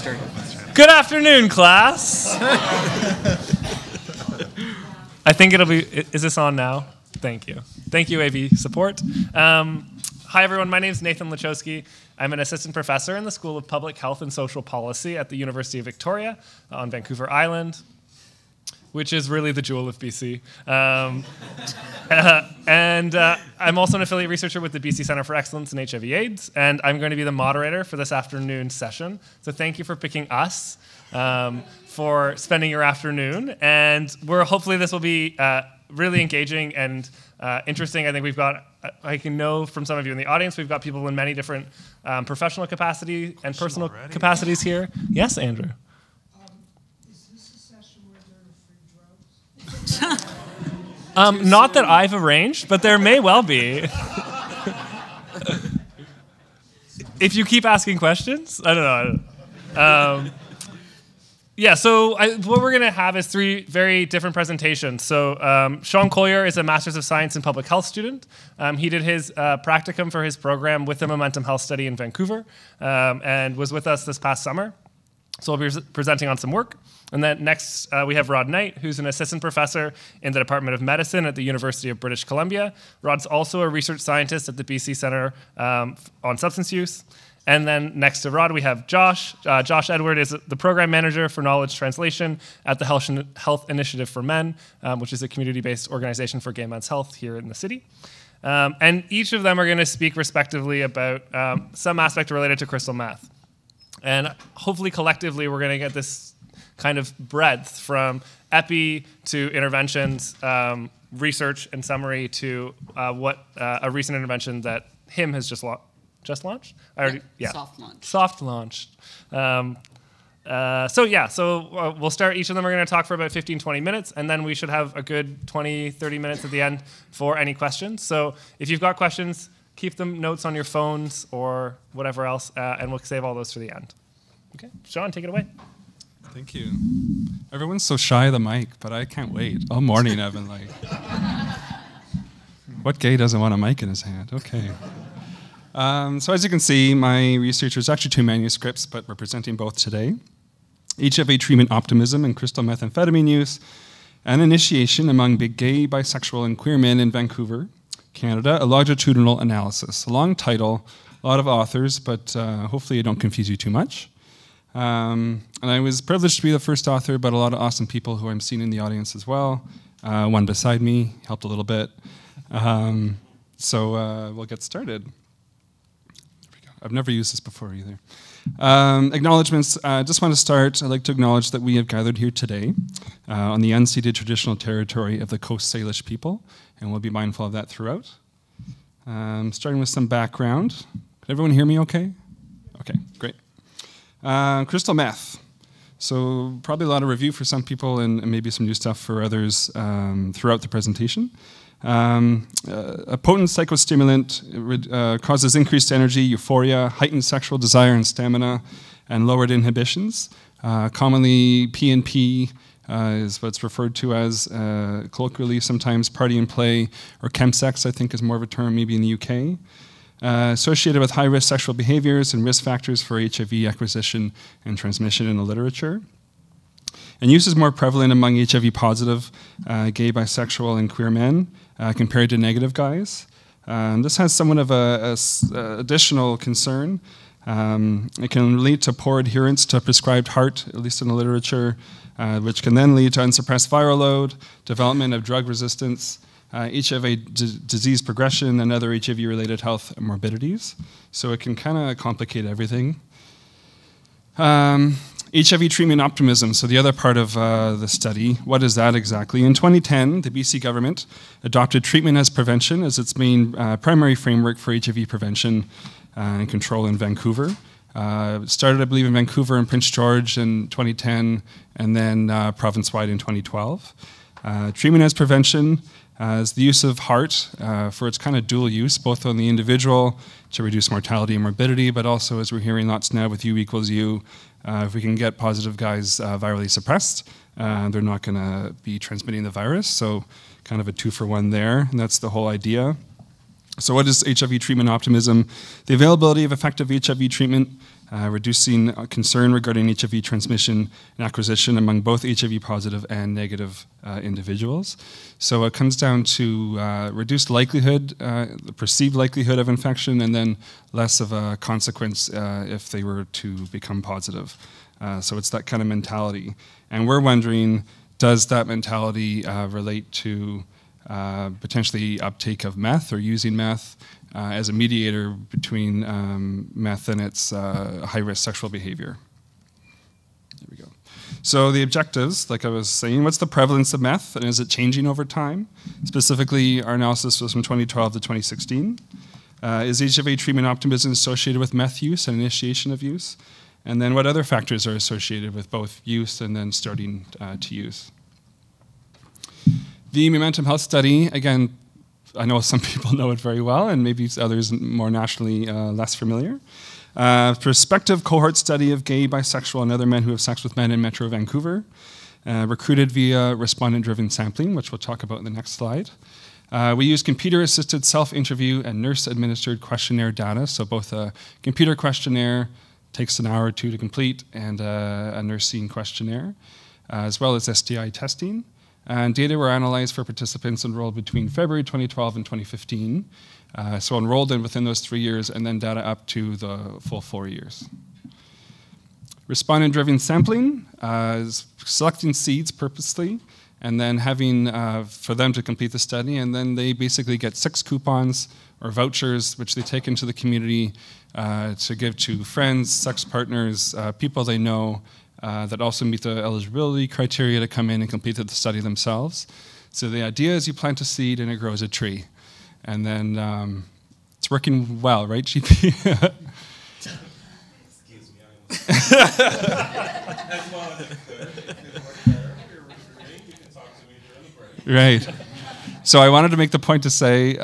Good afternoon, class. I think it'll be, is this on now? Thank you. Thank you, AV support. Hi, everyone. My name is Nathan Lachowski. I'm an assistant professor in the School of Public Health and Social Policy at the University of Victoria on Vancouver Island, which is really the jewel of BC. I'm also an affiliate researcher with the BC Centre for Excellence in HIV/AIDS, and I'm going to be the moderator for this afternoon's session. So thank you for picking us for spending your afternoon, and hopefully this will be really engaging and interesting. I think I can know from some of you in the audience, we've got people in many different professional capacity and personal capacities here. Yes, Andrew? Not that I've arranged, but there may well be. If you keep asking questions, I don't know. Yeah, so what we're going to have is three very different presentations. So Sean Colyer is a Master's of Science in Public Health student. He did his practicum for his program with the Momentum Health Study in Vancouver and was with us this past summer. So we'll be presenting on some work. And then next, we have Rod Knight, who's an assistant professor in the Department of Medicine at the University of British Columbia. Rod's also a research scientist at the BC Centre on Substance Use. And then next to Rod, we have Josh. Josh Edward is the program manager for knowledge translation at the Health Initiative for Men, which is a community-based organization for gay men's health here in the city. And each of them are going to speak respectively about some aspect related to crystal meth. And hopefully collectively, we're going to get this kind of breadth from epi to interventions, research and summary to a recent intervention that HIM has just launched. Soft launched. So we'll start. Each of them are going to talk for about 15-20 minutes, and then we should have a good 20-30 minutes at the end for any questions. So if you've got questions, keep them notes on your phones or whatever else, and we'll save all those for the end. Okay, Sean, take it away. Thank you. Everyone's so shy of the mic, but I can't wait. All morning I've been like, what gay doesn't want a mic in his hand? Okay. So as you can see, my research was actually 2 manuscripts, but we're presenting both today. HIV Treatment Optimism and Crystal Methamphetamine Use, and Initiation Among Big Gay, Bisexual, and Queer Men in Vancouver, Canada, a Longitudinal Analysis. A long title, a lot of authors, but hopefully I don't confuse you too much. And I was privileged to be the first author, but a lot of awesome people who I'm seeing in the audience as well. One beside me helped a little bit. So we'll get started. I've never used this before either. Acknowledgements. I just want to start. I'd like to acknowledge that we have gathered here today on the unceded traditional territory of the Coast Salish people, and we'll be mindful of that throughout. Starting with some background. Can everyone hear me okay? Okay, great. Crystal meth. So probably a lot of review for some people and maybe some new stuff for others throughout the presentation. A potent psychostimulant causes increased energy, euphoria, heightened sexual desire and stamina, and lowered inhibitions. Commonly, PNP is what's referred to as, colloquially, sometimes party and play, or chemsex, I think is more of a term maybe in the UK. Associated with high-risk sexual behaviors and risk factors for HIV acquisition and transmission in the literature. And use is more prevalent among HIV-positive gay, bisexual, and queer men compared to negative guys. This has somewhat of a additional concern. It can lead to poor adherence to prescribed HAART, at least in the literature, which can then lead to unsuppressed viral load, development of drug resistance, HIV disease progression, and other HIV-related health morbidities. So it can kind of complicate everything. HIV Treatment Optimism, so the other part of the study, what is that exactly? In 2010, the BC government adopted treatment as prevention as its main primary framework for HIV prevention and control in Vancouver. It started, I believe, in Vancouver and Prince George in 2010, and then province-wide in 2012. Treatment as prevention is the use of HAART for its kind of dual use, both on the individual to reduce mortality and morbidity, but also, as we're hearing lots now with U equals U, if we can get positive guys virally suppressed, they're not going to be transmitting the virus. So kind of a 2-for-1 there, and that's the whole idea. So what is HIV treatment optimism? The availability of effective HIV treatment reducing concern regarding HIV transmission and acquisition among both HIV positive and negative individuals. So it comes down to reduced likelihood, the perceived likelihood of infection, and then less of a consequence if they were to become positive. So it's that kind of mentality. And we're wondering, does that mentality relate to potentially uptake of meth or using meth as a mediator between meth and its high-risk sexual behavior? There we go. So the objectives, like I was saying, what's the prevalence of meth and is it changing over time? Specifically, our analysis was from 2012 to 2016. Is HIV treatment optimism associated with meth use and initiation of use? And then what other factors are associated with both use and then starting to use? The Momentum Health study, again, I know some people know it very well, and maybe others more nationally less familiar. Prospective cohort study of gay, bisexual, and other men who have sex with men in Metro Vancouver, recruited via respondent-driven sampling, which we'll talk about in the next slide. We use computer-assisted self-interview and nurse-administered questionnaire data, so both a computer questionnaire takes an hour or two to complete, and a nursing questionnaire, as well as STI testing. And data were analyzed for participants enrolled between February 2012 and 2015. So enrolled in within those 3 years, and then data up to the full 4 years. Respondent-driven sampling is selecting seeds purposely, and then having for them to complete the study, and then they basically get 6 coupons or vouchers, which they take into the community to give to friends, sex partners, people they know, that also meet the eligibility criteria to come in and complete the study themselves. So the idea is you plant a seed and it grows a tree. And then it's working well, right, GP? Excuse me, as well as it could. It could work better. You're recruiting. You can talk to me during the break. Right. So I wanted to make the point to say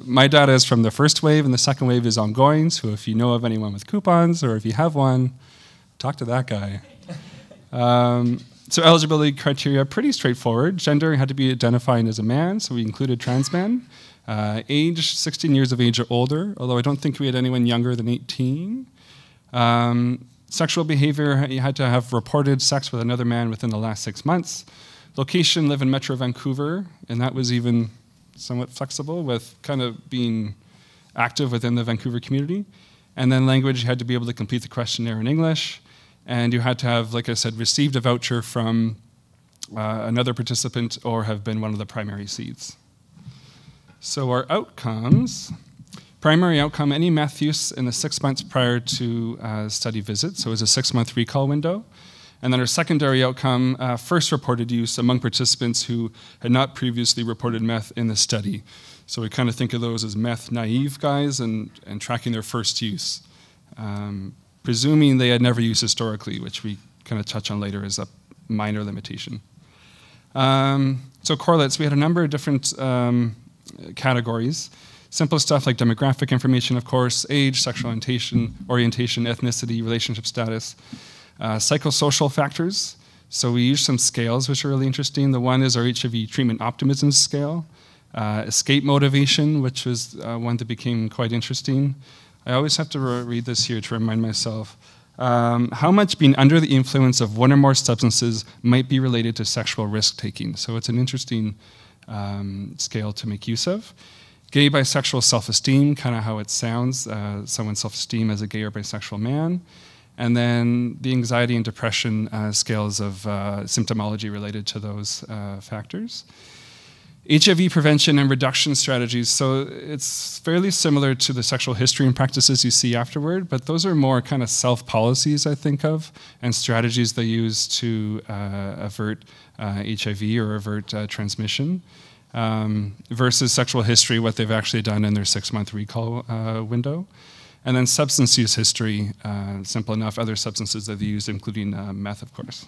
my data is from the first wave, and the second wave is ongoing. So if you know of anyone with coupons, or if you have one, talk to that guy. So eligibility criteria, pretty straightforward. Gender had to be identifying as a man, so we included trans men. Age, 16 years of age or older, although I don't think we had anyone younger than 18. Sexual behavior, you had to have reported sex with another man within the last 6 months. Location, live in Metro Vancouver, and that was even somewhat flexible with kind of being active within the Vancouver community. And then language, you had to be able to complete the questionnaire in English. And you had to have, like I said, received a voucher from another participant or have been one of the primary seeds. So our outcomes, primary outcome, any meth use in the 6 months prior to study visit, so it was a 6-month recall window. And then our secondary outcome, first reported use among participants who had not previously reported meth in the study. So we kind of think of those as meth naive guys and tracking their first use. Presuming they had never used historically, which we kind of touch on later as a minor limitation. So correlates, we had a number of different categories. Simple stuff like demographic information, of course, age, sexual orientation, ethnicity, relationship status. Psychosocial factors. So we used some scales which are really interesting. The one is our HIV Treatment Optimism scale. Escape motivation, which was one that became quite interesting. I always have to read this here to remind myself. How much being under the influence of one or more substances might be related to sexual risk-taking. So it's an interesting scale to make use of. Gay bisexual self-esteem, kind of how it sounds, someone's self-esteem as a gay or bisexual man. And then the anxiety and depression scales of symptomology related to those factors. HIV prevention and reduction strategies. So it's fairly similar to the sexual history and practices you see afterward, but those are more kind of self-policies, I think of, and strategies they use to avert HIV or avert transmission, versus sexual history, what they've actually done in their 6-month recall window. And then substance use history, simple enough, other substances they've used, including meth, of course.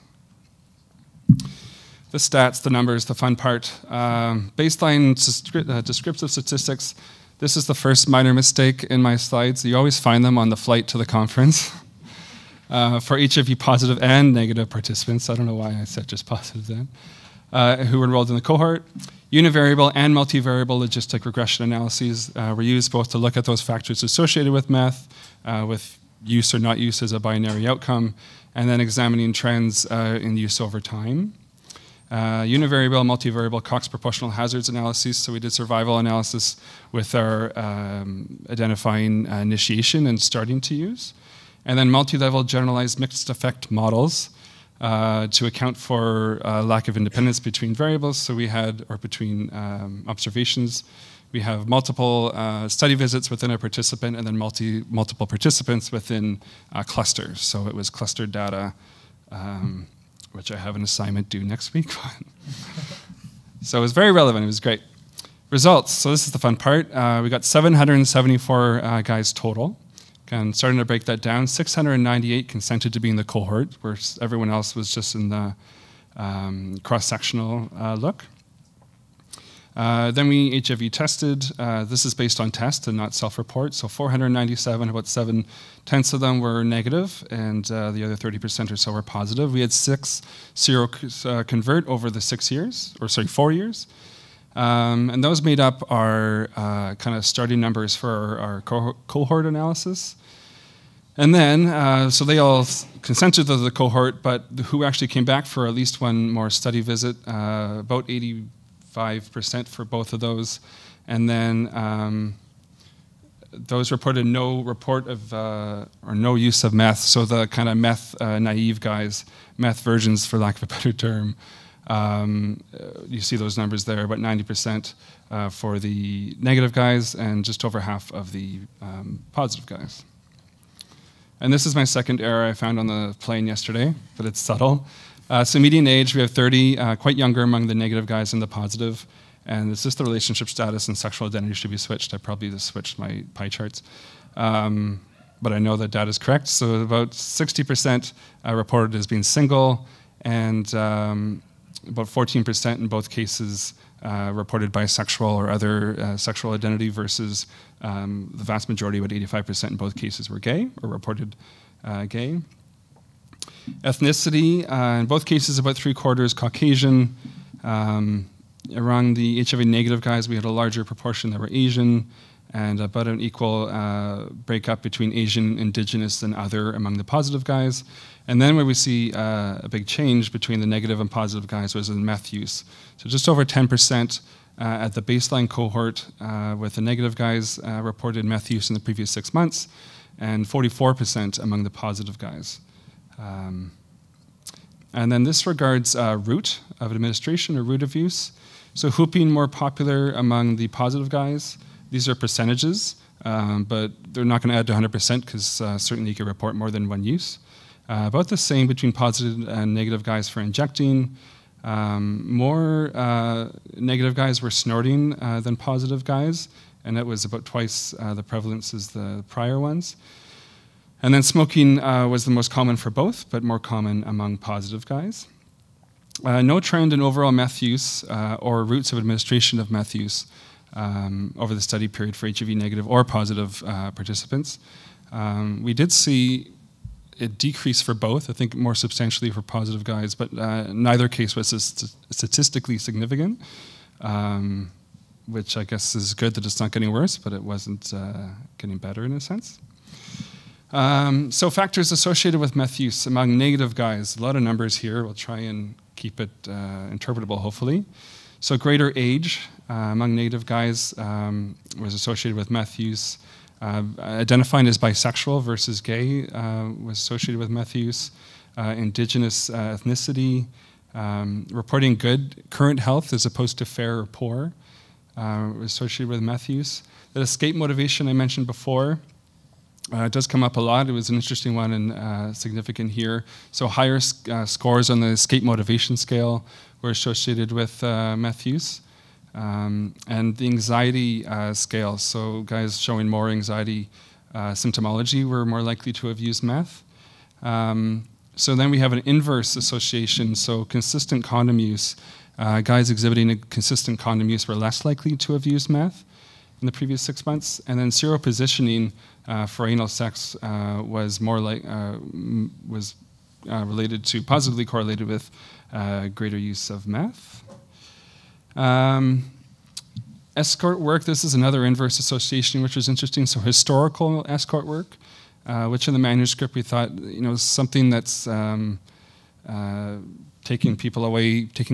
The stats, the numbers, the fun part. Baseline descriptive statistics. This is the first minor mistake in my slides. You always find them on the flight to the conference. For HIV positive and negative participants, I don't know why I said just positive then, who were enrolled in the cohort. Univariable and multivariable logistic regression analyses were used both to look at those factors associated with meth, with use or not use as a binary outcome, and then examining trends in use over time. Univariable, multivariable Cox proportional hazards analyses. So we did survival analysis with our identifying initiation and starting to use. And then multi-level generalized mixed effect models to account for lack of independence between variables. So we had, or between observations, we have multiple study visits within a participant and then multiple participants within clusters. So it was clustered data, which I have an assignment due next week on. So it was very relevant, it was great. Results, so this is the fun part. We got 774 guys total. Again, starting to break that down, 698 consented to be in the cohort, where everyone else was just in the cross-sectional look. Then we HIV tested. This is based on test and not self-report. So 497, about 7/10 of them were negative, and the other 30% or so were positive. We had 6 seroconvert over the 4 years. And those made up our kind of starting numbers for our cohort analysis. And then, so they all consented to the cohort, but who actually came back for at least one more study visit, about 85% for both of those. And then those reported no report of, or no use of meth. So the kind of meth naive guys, meth virgins for lack of a better term, you see those numbers there, about 90% for the negative guys and just over half of the positive guys. And this is my second error I found on the plane yesterday, but it's subtle. So median age, we have 30, quite younger among the negative guys and the positive. And it's just the relationship status and sexual identity should be switched. I probably just switched my pie charts. But I know that data is correct. So about 60% reported as being single, and about 14% in both cases reported bisexual or other sexual identity versus the vast majority, about 85% in both cases were gay or reported gay. Ethnicity, in both cases about 3/4 Caucasian. Around the HIV negative guys, we had a larger proportion that were Asian, and about an equal breakup between Asian, Indigenous, and other among the positive guys. And then where we see a big change between the negative and positive guys was in meth use. So just over 10% at the baseline cohort with the negative guys reported meth use in the previous 6 months, and 44% among the positive guys. And then this regards route of administration or route of use. So whooping more popular among the positive guys. These are percentages, but they're not going to add to 100% because certainly you can report more than one use. About the same between positive and negative guys for injecting. More negative guys were snorting than positive guys, and that was about twice the prevalence as the prior ones. And then smoking was the most common for both, but more common among positive guys. No trend in overall meth use or routes of administration of meth use over the study period for HIV negative or positive participants. We did see a decrease for both, I think more substantially for positive guys, but neither case was statistically significant, which I guess is good that it's not getting worse, but it wasn't getting better in a sense. So factors associated with meth use among negative guys, a lot of numbers here, we'll try and keep it interpretable hopefully. So greater age among negative guys was associated with meth use. Identifying as bisexual versus gay was associated with meth use. Indigenous ethnicity, reporting good current health as opposed to fair or poor was associated with meth use. That escape motivation I mentioned before, it does come up a lot. It was an interesting one and significant here. So higher scores on the escape motivation scale were associated with meth use. And the anxiety scale, so guys showing more anxiety symptomology were more likely to have used meth. So then we have an inverse association, so consistent condom use. Guys exhibiting a consistent condom use were less likely to have used meth in the previous 6 months. And then seropositioning for anal sex was more like related to, positively correlated with greater use of meth. Escort work, this is another inverse association, which is interesting. So historical escort work, which in the manuscript we thought, something that's taking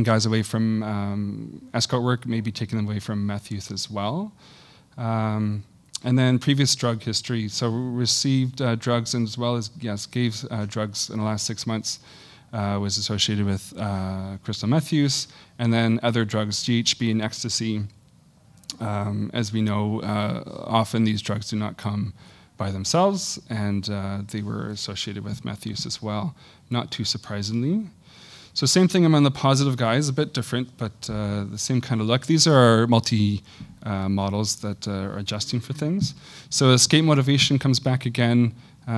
guys away from escort work, maybe taking them away from meth use as well. And then previous drug history, so received drugs and as well as, gave drugs in the last 6 months, was associated with crystal meth use, and then other drugs, GHB and ecstasy. As we know, often these drugs do not come by themselves, and they were associated with meth use as well, not too surprisingly. So same thing among the positive guys, a bit different, but the same kind of look. These are our multi-models that are adjusting for things. So escape motivation comes back again,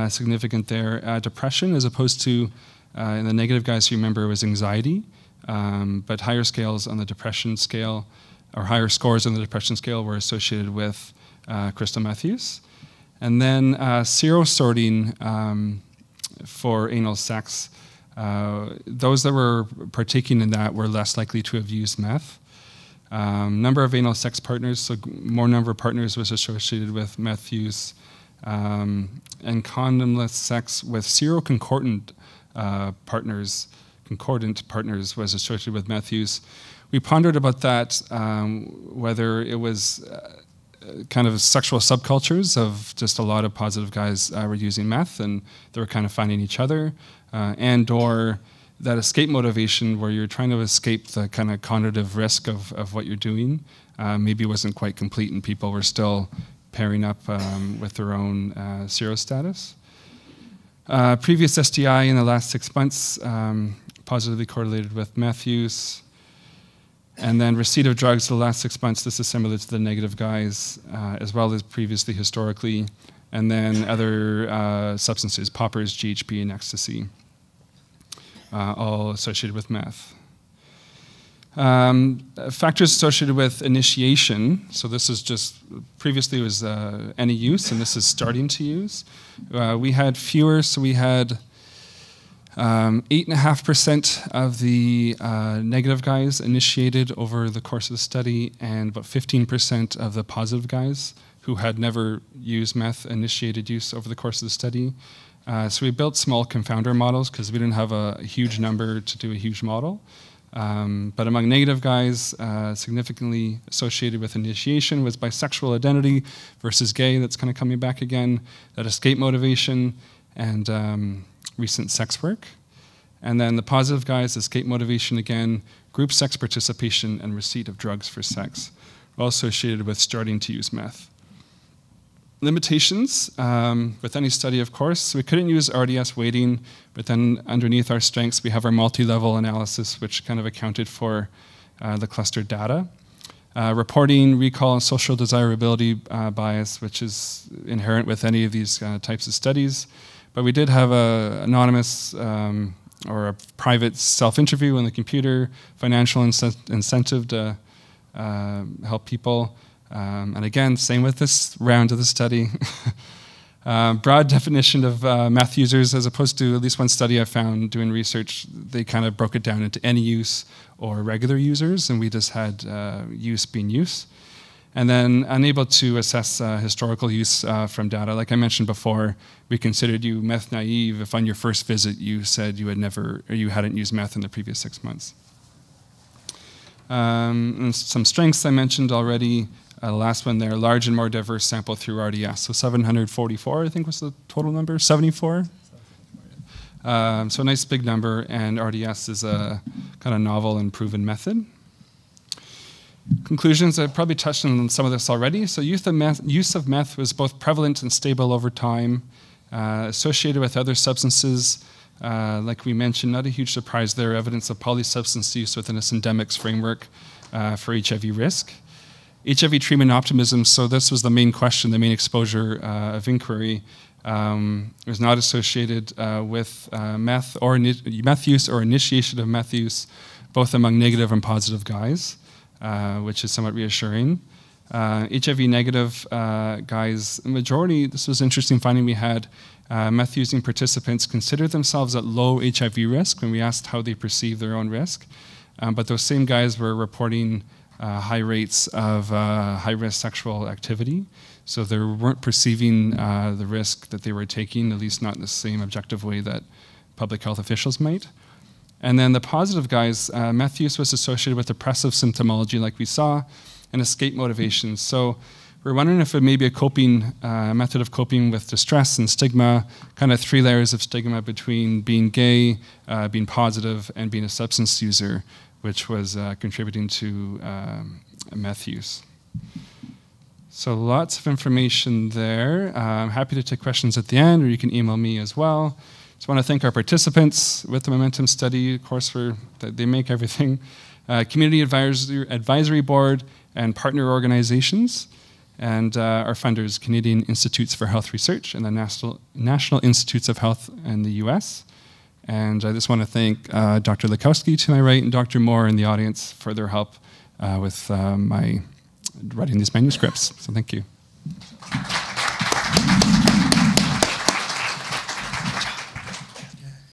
significant there. Depression, as opposed to, in the negative guys, you remember, was anxiety, but higher scales on the depression scale, or higher scores on the depression scale, were associated with crystal meth use. And then serosorting for anal sex. Those that were partaking in that were less likely to have used meth. Number of anal sex partners, so more number of partners was associated with meth use. And condomless sex with seroconcordant concordant partners was associated with meth use. We pondered about that, whether it was kind of sexual subcultures of just a lot of positive guys were using meth and they were kind of finding each other, and or that escape motivation where you're trying to escape the kind of cognitive risk of what you're doing maybe wasn't quite complete and people were still pairing up with their own serostatus. Previous STI in the last 6 months positively correlated with meth use. And then receipt of drugs the last 6 months, this is similar to the negative guys, as well as previously historically. And then other substances, poppers, GHB, and ecstasy, all associated with meth. Factors associated with initiation, so this is just, previously was any use, and this is starting to use. We had fewer, so we had 8.5% of the negative guys initiated over the course of the study, and about 15% of the positive guys who had never used meth initiated use over the course of the study. So we built small confounder models because we didn't have a huge number to do a huge model. But among negative guys, significantly associated with initiation was bisexual identity versus gay, that's kind of coming back again, that escape motivation, and recent sex work. And then the positive guys, escape motivation again, group sex participation, and receipt of drugs for sex, all associated with starting to use meth. Limitations with any study, of course. We couldn't use RDS weighting, but then underneath our strengths, we have our multi-level analysis, which kind of accounted for the clustered data. Reporting, recall, and social desirability bias, which is inherent with any of these types of studies. But we did have an anonymous or a private self-interview on the computer, financial incentive to help people. And again, same with this round of the study. Broad definition of meth users, as opposed to at least one study I found doing research, they kind of broke it down into any use or regular users, and we just had use being use. And then unable to assess historical use from data. Like I mentioned before, we considered you meth naive if on your first visit you said you had never, or you hadn't used meth in the previous 6 months. And some strengths I mentioned already. Last one there, large and more diverse sample through RDS. So 744, I think was the total number, 74? So a nice big number, and RDS is a kind of novel and proven method. Conclusions, I've probably touched on some of this already. So use of meth was both prevalent and stable over time, associated with other substances. Like we mentioned, not a huge surprise there, evidence of polysubstance use within a syndemics framework for HIV risk. HIV treatment optimism, so this was the main question, the main exposure of inquiry. It was not associated with meth use or initiation of meth use, both among negative and positive guys, which is somewhat reassuring. HIV negative guys, the majority, this was an interesting finding we had, meth using participants considered themselves at low HIV risk when we asked how they perceive their own risk. But those same guys were reporting high rates of high-risk sexual activity. So they weren't perceiving the risk that they were taking, at least not in the same objective way that public health officials might. And then the positive guys, meth use was associated with depressive symptomology like we saw, and escape motivations. So we're wondering if it may be a coping method of coping with distress and stigma, kind of 3 layers of stigma between being gay, being positive, and being a substance user, which was contributing to meth use. So lots of information there. I'm happy to take questions at the end, or you can email me as well. Just want to thank our participants with the Momentum Study. Of course, they make everything. Community Advisory Board and partner organizations, and our funders, Canadian Institutes for Health Research and the National Institutes of Health in the US. And I just want to thank Dr. Lukowski to my right and Dr. Moore in the audience for their help with my writing these manuscripts. So thank you.